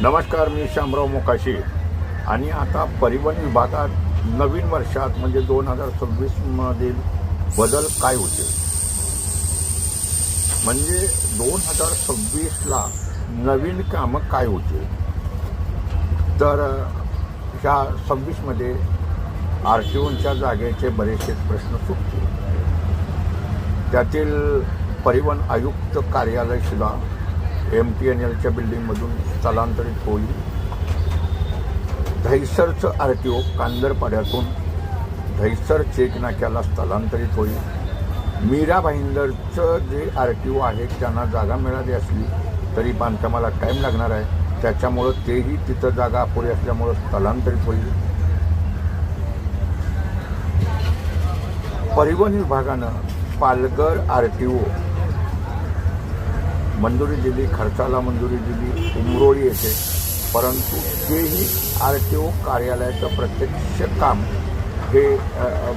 नमस्कार, मी शामराव मोकाशी आणि आता परिवहन विभागात नवीन वर्षात म्हणजे 2026 मधील बदल काय होतील, म्हणजे 2026ला नवीन कामं काय होतील. तर ह्या 26मध्ये RTOच्या जागेचे बरेचसे प्रश्न सुटतील. त्यातील परिवहन आयुक्त कार्यालयसुद्धा MTNLच्या बिल्डिंगमधून स्थलांतरित होईल. दहिसरचं RTO कांदरपाड्यातून दहिसर चेक नाक्याला स्थलांतरित होईल. मीरा भाईंदरचं जे RTO आहे त्यांना जागा मिळाली असली तरी बांधकामाला टाईम लागणार आहे, त्याच्यामुळं तेही तिथं जागा अपुरी असल्यामुळं स्थलांतरित होईल. परिवहन विभागानं पालघर RTO मंजुरी दिली, खर्चाला मंजुरी दिली उमरोळी येथे, परंतु तेही RTO कार्यालयाचं प्रत्यक्ष काम हे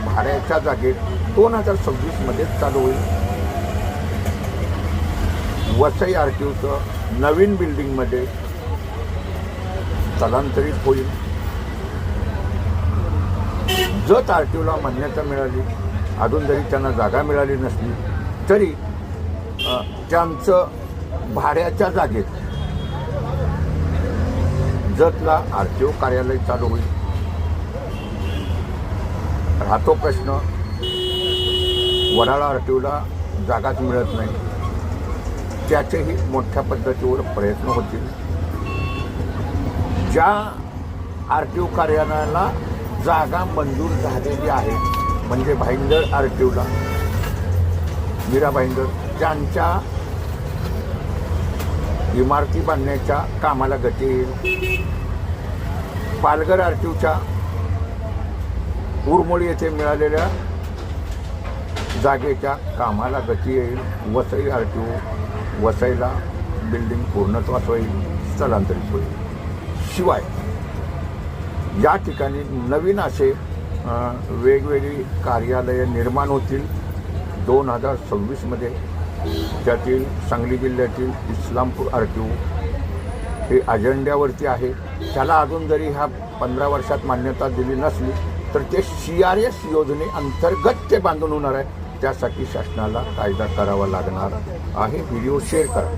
भाड्याच्या जागेत 2026मध्येच चालू होईल. वसई RTOचं नवीन बिल्डिंगमध्ये स्थलांतरित होईल. जत RTOला मान्यता मिळाली, अजून जरी त्यांना जागा मिळाली नसली तरी त्यांचं भाड्याच्या जागेत जतला RTO कार्यालय चालू होईल. राहतो प्रश्न, वडाळा RTOला जागाच मिळत नाही, त्याचेही मोठ्या पद्धतीवर प्रयत्न होतील. ज्या RTO कार्यालयाला जागा मंजूर झालेली आहे म्हणजे भाईंदर RTOला, मीरा भाईंदर, त्यांच्या इमारती बांधण्याच्या कामाला गती येईल. पालघर RTOच्या उरमोळी येथे मिळालेल्या जागेच्या कामाला गती येईल. वसई RTO, वसईला बिल्डिंग पूर्णत्वास होईल, स्थलांतरित होईल. शिवाय या ठिकाणी नवीन असे वेगवेगळी कार्यालये निर्माण होतील 2026मध्ये. त्यातील सांगली जिल्ह्यातील इस्लामपूर RTO हे अजेंड्यावरती आहे. त्याला अजून जरी ह्या 15 वर्षात मान्यता दिली नसली तर ते CRS योजनेअंतर्गत ते बांधून होणार आहे. त्यासाठी शासनाला कायदा करावा लागणार आहे. व्हिडिओ शेअर करा.